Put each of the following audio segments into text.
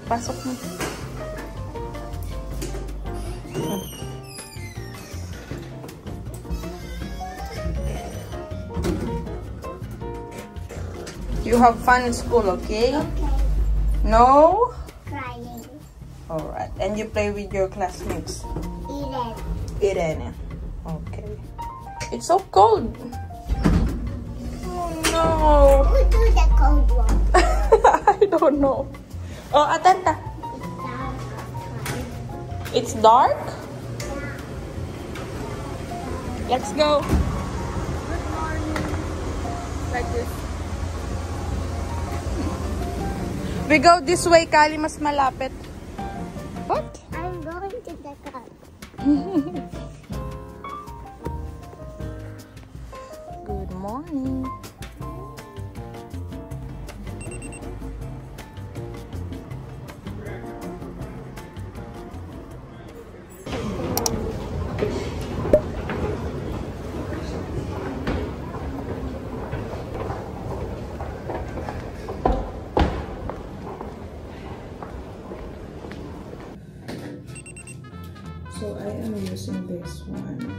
Pasok mo. You have fun in school, okay? Okay. No? Crying. Alright. And you play with your classmates? Eden. Eden. Okay. It's so cold. Oh no. Who do the cold one? I don't know. Oh, Atanta. It's dark? Let's go. Good morning. Like this. We go this way, Kali, mas malapit. What? I'm going to the car. Good morning. So I am using this one.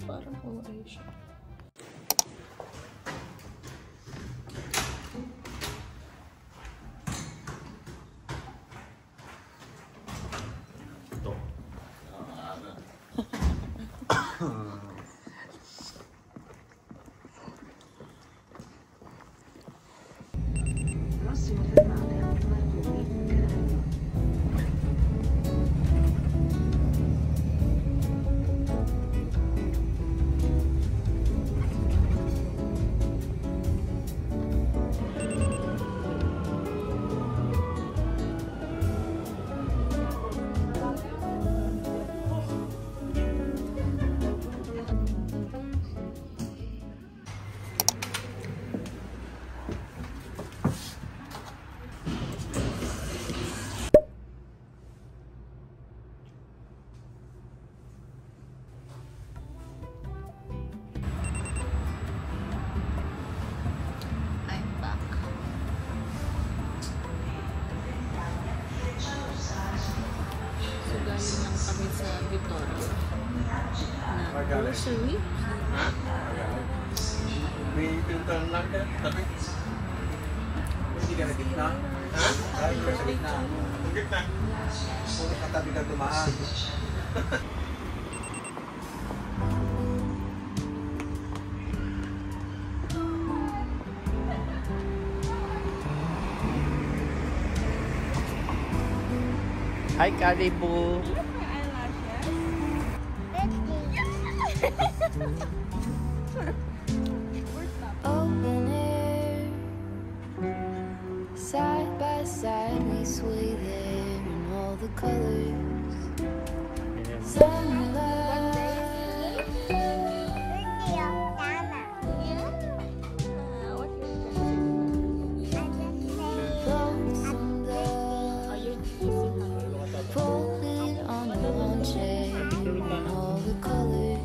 Parang okay siya. Grocery? May pinuntahan lang din, tapi hindi ka na gitna. Ha? Ay, ka sa gitna. Gitna? Puro katabi ka tumaan. Hi, Kalibu. Open air, side by side we sway there in all the colors. Sunlight, lonesome girl, folded on the lawn chair in all the colors.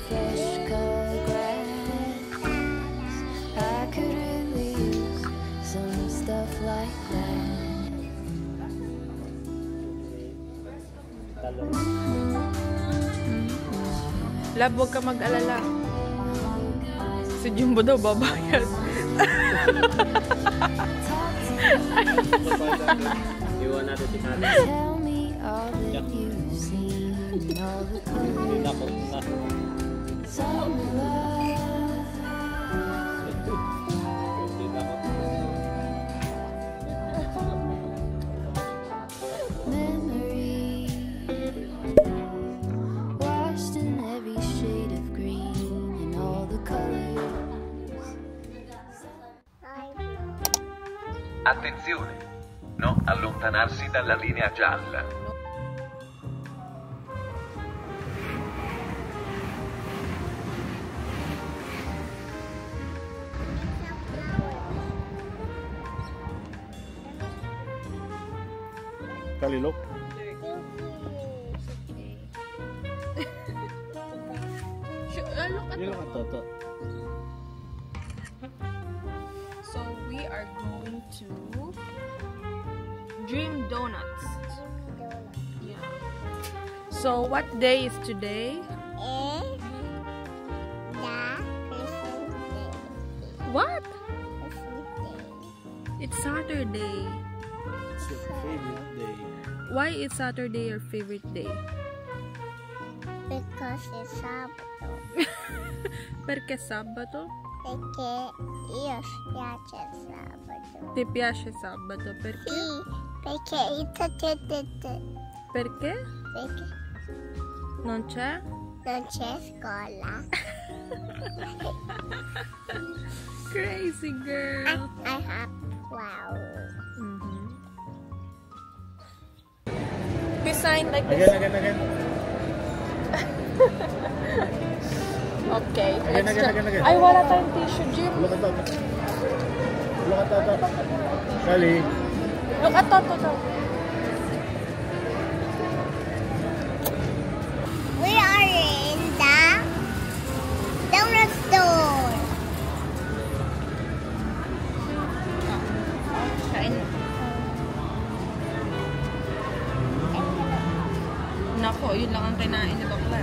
Fresh cut grass Love, huwag ka mag-alala. Si Jumbo daw babayad. Iwan natin si Kali. Tell me all that you've seen and all the colors. Summer love. Memory washed in every shade of green and all the colors. Attenzione! No allontanarsi dalla linea gialla. Kali, look. Look at Toto. So we are going to Dream Donuts. Yeah. So what day is today? What? It's Saturday. It's your favorite day. Why is Saturday your favorite day? Because it's Sabado. Perché sabato? Perché io piace Sabado. Ti piace sabato? Perché? Sì, perché Perché? perché Non c'è? non c'è scuola. Crazy girl. I have flowers. We sign like this. Again. Okay. Again. Ay, wala tayong tissue, Jim. Look at Toto. Look at Toto. Kali. Look at Toto. We are in the donut store. Nako, yun lang ang kinain ni Bakla.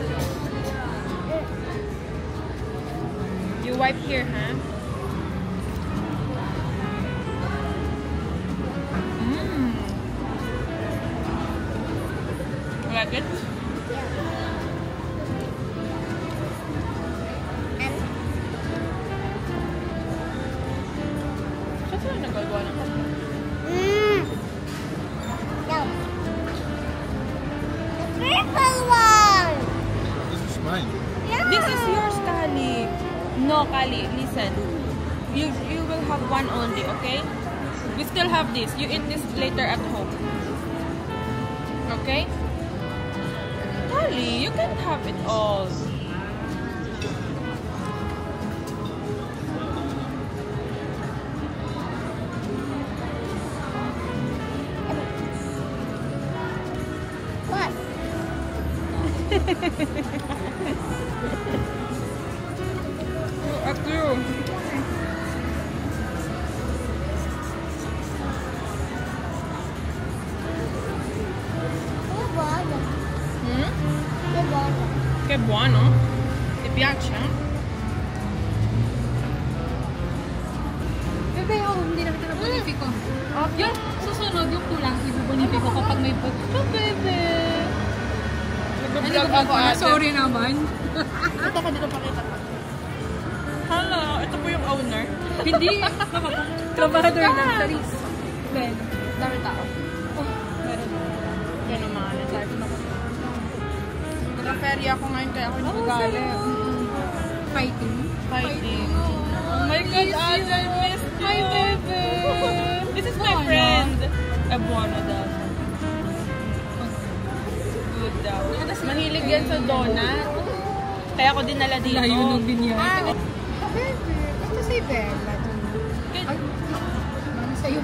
You wipe here, ha? Like it? Saan sila nagagawa ng kape? No. The purple one. This is mine. This is yours, Kali. No, Kali, listen. You will have one only, okay? We still have this. You eat this later at home. Okay? Kali, you can't have it all. What? At you. Che buono. Che buono. Che buono. Ti piace? Bebe, hindi naman ito na bonifico. Yung susunod, yung kulang, ibubonifico kapag may bebe. Nag-vlog ako ate. Sorry naman. Ito ka dito pakita ko. Hello, ito po yung owner. Hindi. Trabahador ng Taris. Ben. Dami tao. Oh, meron. Yan ang mga nag-live na ko. Nag-ferry ako ngayon kaya ako nag-galing. Fighting. Fighting. Oh my God, Ate, I missed you. Hi, baby. This is my friend. Ebuano daw. Good daw. Mahilig yan sa donut. Kaya ako dinala dito. Layo ng binyan. Ito si Bella. Ay, ano sa'yo?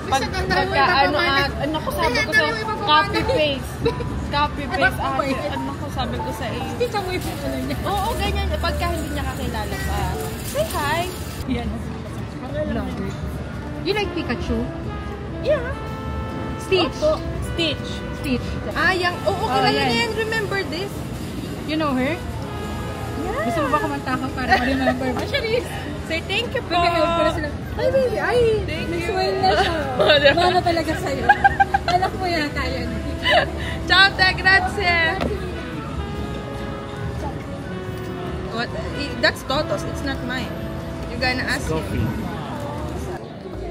Pag ano ko sabi ko sa copy-paste. Copy-paste ate. Ano ko sabi ko sa iyo. Kita mo yung ano niya. Oo, ganyan. Pagka hindi niya kakilala pa. Say hi. Yan. You like Pikachu? Yeah. Stitch. Opo. Stitch. Stitch. Ah, yung... Oo, kilala yan. niya yan. Remember this? You know her? Gusto mo ba kumanta ko para ma-remember mo? Charis! Say thank you po. Nag-help ko na sila. Ay, baby! Ay! Nag-smile na siya. Mama talaga sa'yo. Anak mo yata yan. Ciao, te, grazie. What? That's Toto's. It's not mine. You're gonna ask him.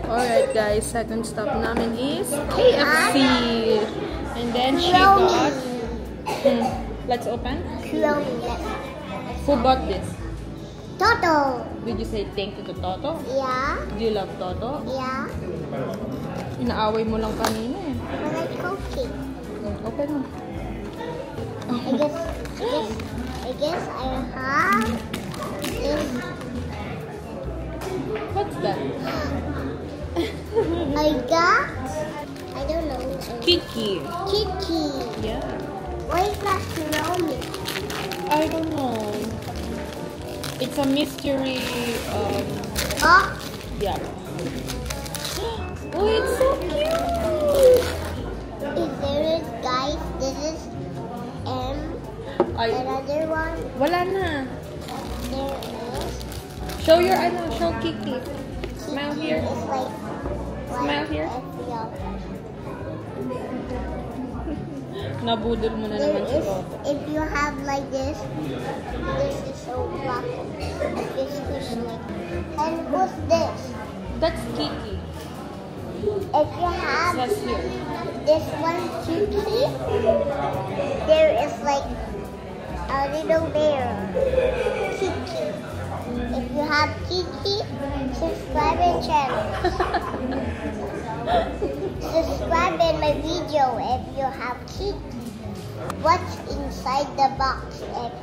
Alright guys, second stop namin is KFC. And then she got... Let's open. Chloe. Who bought this? Toto. Did you say thank you to Toto? Yeah. Do you love Toto? Yeah. Inaaway mo lang kanina eh. I like cooking. Open mo. I guess I have this. What's that? I don't know. Kiki. Kiki. Yeah. Why is that Chloe? I don't know. It's a mystery. Oh, Yeah. Oh, it's so cute. if there is guys, this is M. Another one. Wala na. There is. Show your show Kiki. Smile here. It's like Smile here. Nabudol mo na There naman si is, Toto. if you have like this is so black. This is like. And what's this? That's Kiki. If you have That's here. this one Kiki, there is like a little bear. Kiki. If you have Kiki, subscribe my channel. Subscribe in my video if you have Kiki. What's inside the box? If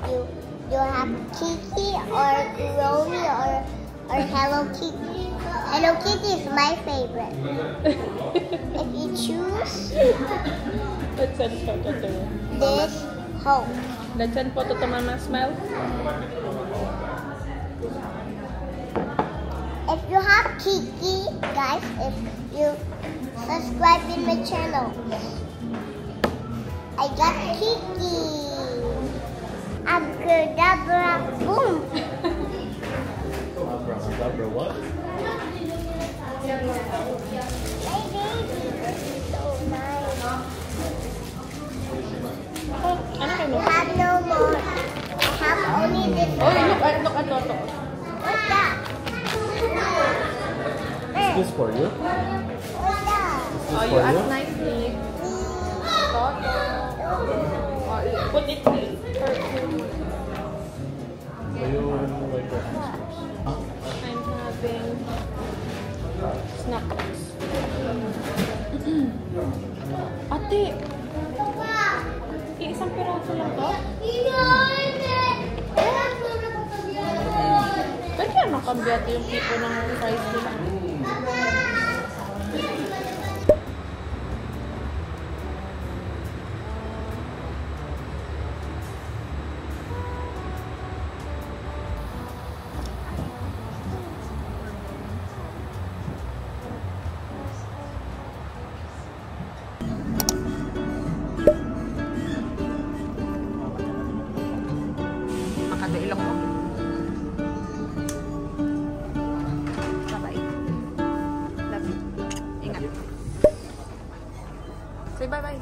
you have Kiki or Chloe or Hello Kitty. Hello Kitty is my favorite. If you choose Let's send photo to this Hulk. Let's send photo to Mama. Smile. If you have Kiki, guys, if you subscribe in my channel, I got Kiki. Abracadabra, boom. Abracadabra what? My baby is so nice. Ano kayo? I have no more. I have only this Oh, one. look at Toto. What's that? Is this for you? What's that? Oh, you ask nicely. Toto. Oh, put it here. Do you like your hamsters? Huh? I'm having snack box. Ate, isang piraso lang to? Ba't yan nakambiyate yung tipo ng fries nila? Makadailok mo. Bye-bye. Love you. Ingat. Say bye-bye.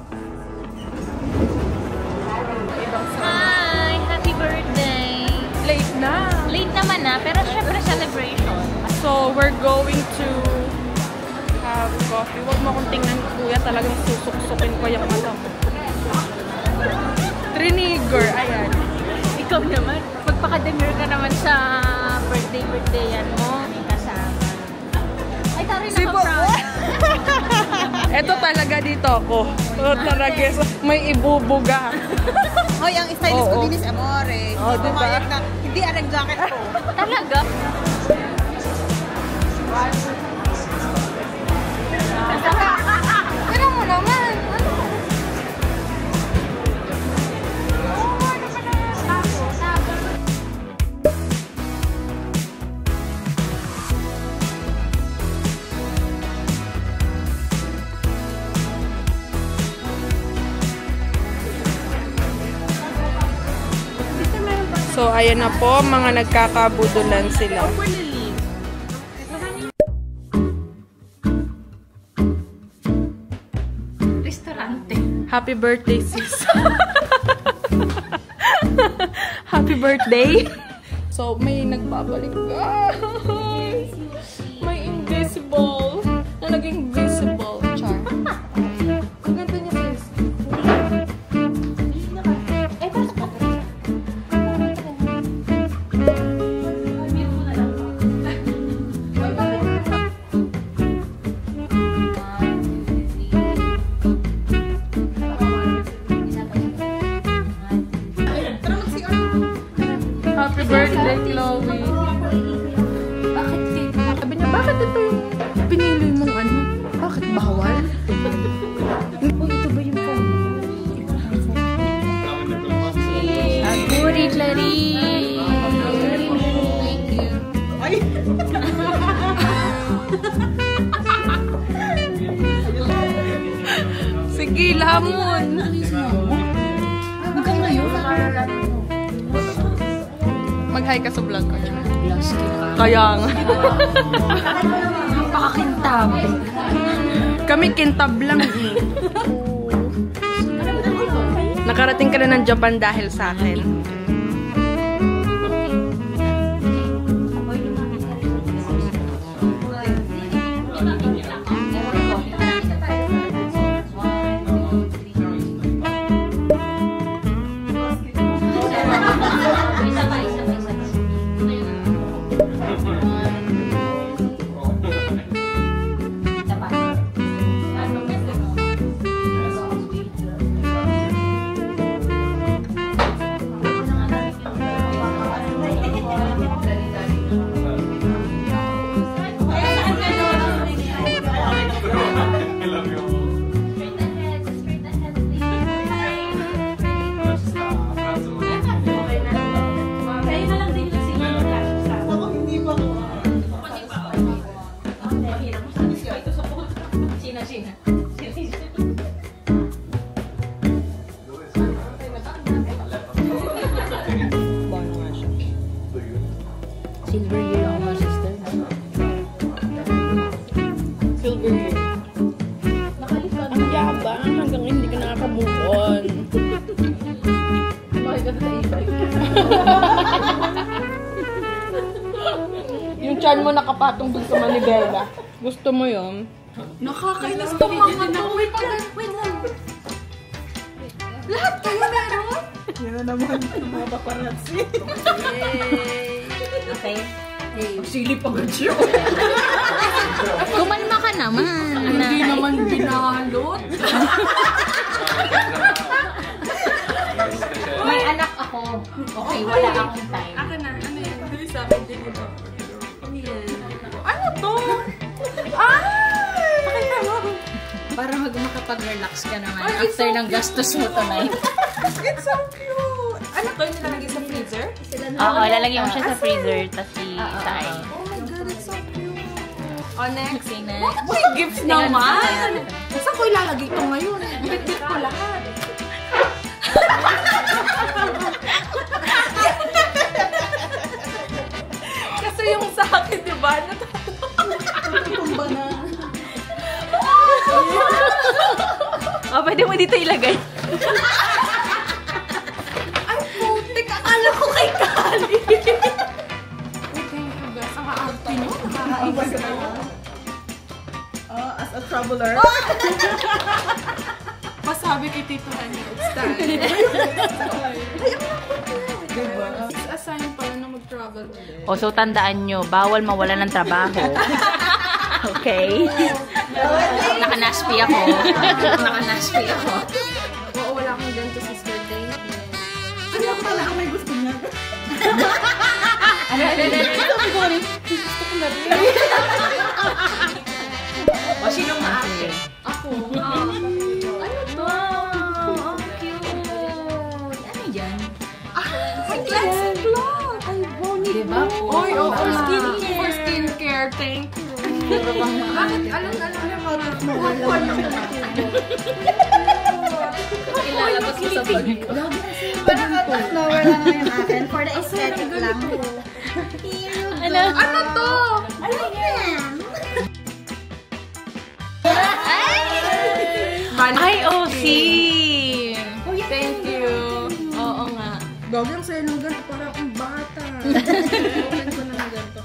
Hi! Happy birthday! Late na. Late naman na, pero syempre celebration. So, we're going to have coffee. Huwag mo akong tingnan, kuya. Talagang susuksukin ko yung mata mo. Triniger. Ayan. Ikaw naman, magpakademure ka naman sa birthday yan mo. May kasama. Ay, tari na ka-proud. Eto talaga dito ako. Ito talaga. May ibubuga. Hoy, ang stylist ko Oo. din is Amore. Oh, Hindi diba? pumayag na, hindi arang jacket ko. Talaga? Pero mo naman. So So, ayan na po, mga nagkakabudulan sila. Restaurante. Happy birthday, sis. Happy birthday. So, may nagbabalik. May invisible. Na naging visible. Char. Ang ganda niya, sis. Happy birthday, Chloe. Sabi niya, bakit ito yung pinili mong ano? Bakit bawal? Ito ba yung phone? Aguri, Clary. Thank you. Ay! Sige, lamon. Hanggang ngayon, Mag-hi ka sa vlog ko. glass ka. Kaya nga. Napakakintab. Kami kintab lang eh. Nakarating ka na ng Japan dahil sa akin. Silver year ako mga sister. Silver year. Ang yabang hanggang hindi ka nakaka-move on. Yung chan mo nakapatong dun sa manibela. Gusto mo yun? Nakakainis ko mga to. Wait lang. Lahat kayo meron? Yan na naman mga paparazzi. Okay. Silip agad siya. Kumalma ka naman. Hindi naman binalot. May anak ako. Okay, wala akong time. Aka na. Ano yan? Bilis sa akin din ito. Ano yan? Ano to? Ay! Pakita mo. Para makapag-relax ka naman after ng gastos mo tonight. It's so cute! Ano to? Yung nilalagay sa freezer? Oo, lalagyan mo siya sa freezer, tapos i-tie. Oh my God, it's so cute! Oh, next. Okay, next. Uy, gifts naman! Saan ko ilalagay ito ngayon? Bit-bit ko lahat. Kasi yung sa akin, di ba? Natutumba na. Oh, pwede mo dito ilagay. Ay, putik! Akala ko kay Kali! Ang aarte nyo, nakakaiwas na. As a traveler. Pasabi kay Tito Hani, it's time. Diba? It's a sign pala na mag-travel ulit. O, so tandaan nyo, bawal mawala ng trabaho. Okay? Naka-naspi ako. Naka-naspi ako. Oo, wala akong ganito, sister. Thank you. Ano ako pala ang may gusto niya? Gusto ko na rin. O, sinong maarte? Ako. Ano to? Ang cute. Ano yan? Cleansing cloth! Ay, bonnie. Diba? Oy, oo. Skincare. For skincare, thank you. Bakit? Alam na. Ilalabas ko sa bag ko. Parang out of nowhere lang yung akin. For the aesthetic lang. Ano? Ano to? Ano yan? Ay, OC! Thank you. Oo nga. Gawin ang sa'yo ng ganito para akong bata. Open ko na ng ganito.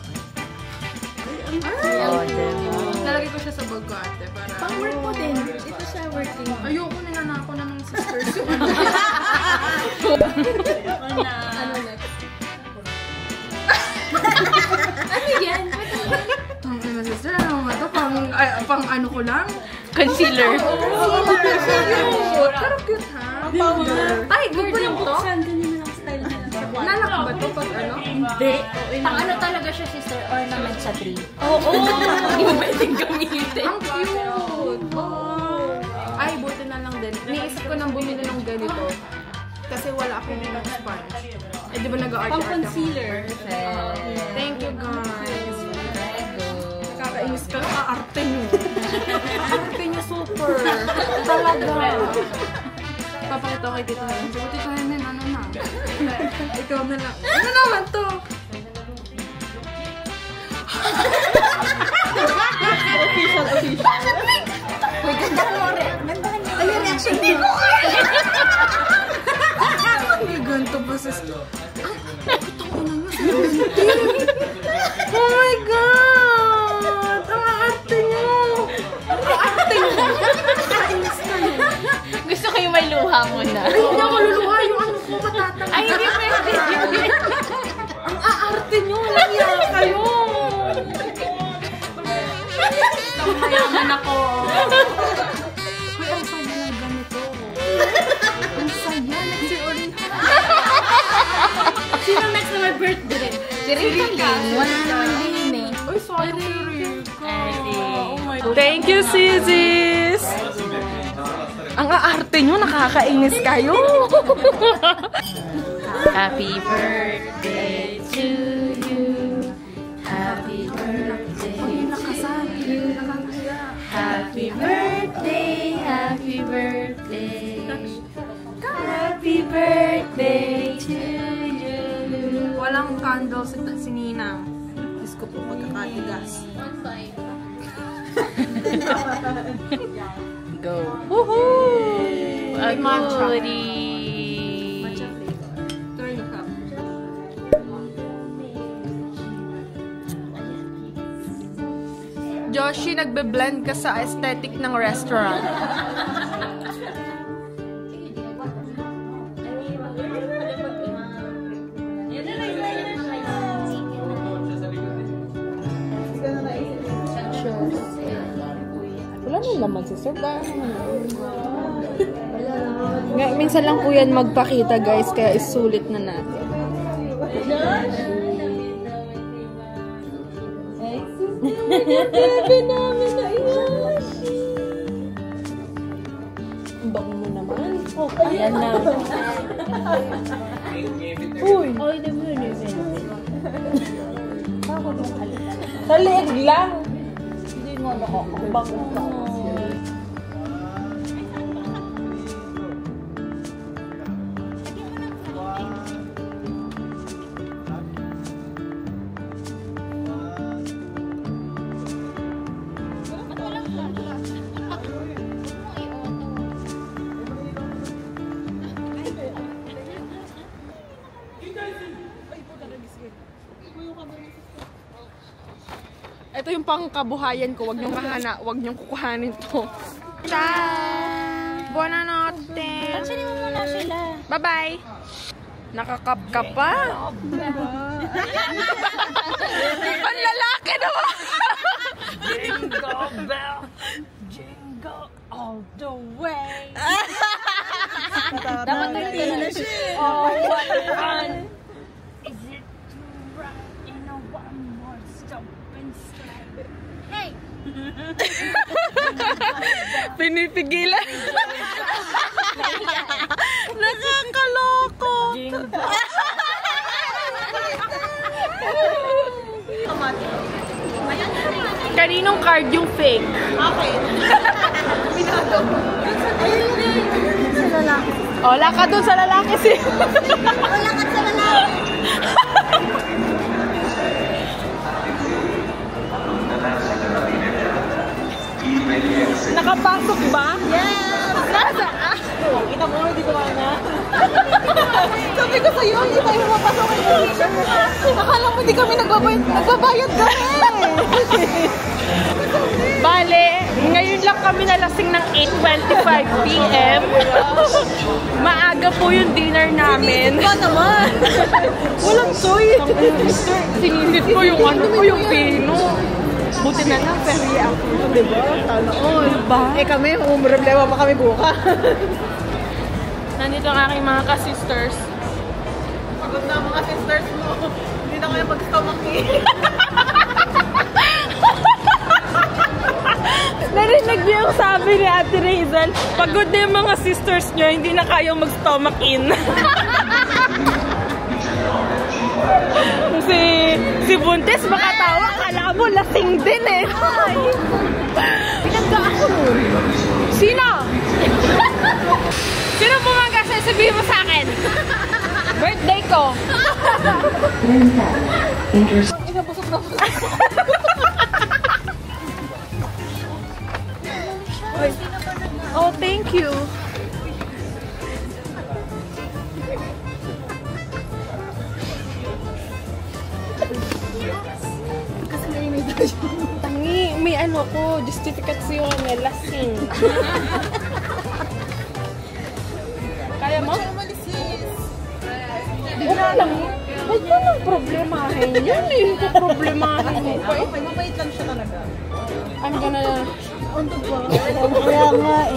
Nalagay ko siya sa bag ko ate. Para... Pang-work mo din. Ito siya working. Ayoko nila na ako na ng sisters yung ano. Ano next? Ano yan? Tangin na sister. Ano nga to? Pang ano ko lang? Concealer. Pero cute ha? Ay, good ba yung to? Ganyan lang style niya. Nalak ba to pag ano? Hindi. Pang ano talaga siya, sister? Ornament sa tree. Oo. Hindi mo pwedeng gamitin. Ang cute! Ay, buti na lang din. Niisip ko nang bumili ng ganito. Kasi wala akong sponge. Eh, di ba nag-art-art ako? Concealer. Thank you, guys. Nakakainis ka. Arte nyo. Arte nyo super. Talaga. Papakita ko kay Tito Helen. Sabi, Tito Helen, ano na? Ikaw na lang. Ano naman to? Official. Uy, gandahan mo rin. Ay, yung reaction mo. Ay, ganito ba sis? Ay, ito ko na nga. Oh my God! Ang arte nyo! Ang arte nyo! Nakakainis ka yun. Gusto ko yung may luha mo na. Ay, hindi ako luluha. Yung ano ko matatang. Ay, hindi pwede. Ang aarte nyo! Walang yan kayo! Mayaman ako. Uy, ang saya ng ganito. Ang saya. Si Orin. Sino next na may birthday? Si Rika. Wala naman din eh. Uy, sayang si Rika. Oh my God. Thank you, Sisis! Ang aarte nyo, nakakainis kayo. Happy birthday to you. Happy birthday to you. Happy birthday, happy birthday. Happy birthday to you. Walang candle si Ninang. Diyos ko po, pagkakatigas. Go. Woohoo! A goodie. Turn it up. Joshi, nagbe-blend ka sa aesthetic ng restaurant. Wala nang laman si Sir. Minsan lang po yan magpakita, guys, kaya isulit na natin. Bebe namin na Iwashi. Ang bango mo naman. Ayan na. Uy! Sa leeg lang. Hindi mo nakakabang ka. Ito yung pangkabuhayan ko. Wag niyong wag niyong kukuhanin to. Ciao! Buonanotte! Pansinin mo muna sila. Bye-bye! Nakakap ka pa? Ang lalaki naman! Jingle bell, jingle all the way. Dapat tayo na siya. Oh, what fun! Is it to run in a one more stop and slide? Hey! Pinipigilan. Nakakaloko. Kaninong card yung fake? Okay. lalaki. Oh, lakad dun sa lalaki si. Ako lakad sa lalaki. Nakapasok ba? Yes! Nasa? Kita mo, hindi ko na. Sabi ko sa'yo, hindi tayo mapasok kayo. Akala mo, hindi kami nagbabayad kami. Bale, ngayon lang kami nalasing ng 8:25 PM. Maaga po yung dinner namin. Ikaw naman! Walang choice. Sinisit ko yung ano ko, yung pino. Buti na lang, ferry ako. Diba? Sana all. Diba? Eh kami, problema pa kami bukas. Nandito ang aking mga ka-sisters. Pagod na mga sisters mo. Hindi na kaya mag-stomach eh. Narinig niyo yung sabi ni Ate Razel, pagod na yung mga sisters niyo, hindi na kayang mag-stomach in. si Buntes makatawa, kala mo lasing din eh. Pinagdaan ko nun. Sino? Sino pumaga sa'yo? Sabihin mo sa akin. Birthday ko. Inabusog na busog. Oh, thank you. Kasi may dash. Tangi, may ano ko, justifikasyon, lasing. Kaya mo? Wala lang. Huwag mo nang problemahin yan eh. Problemahin mo pa eh. Mabait lang siya talaga. I'm gonna... Kaya nga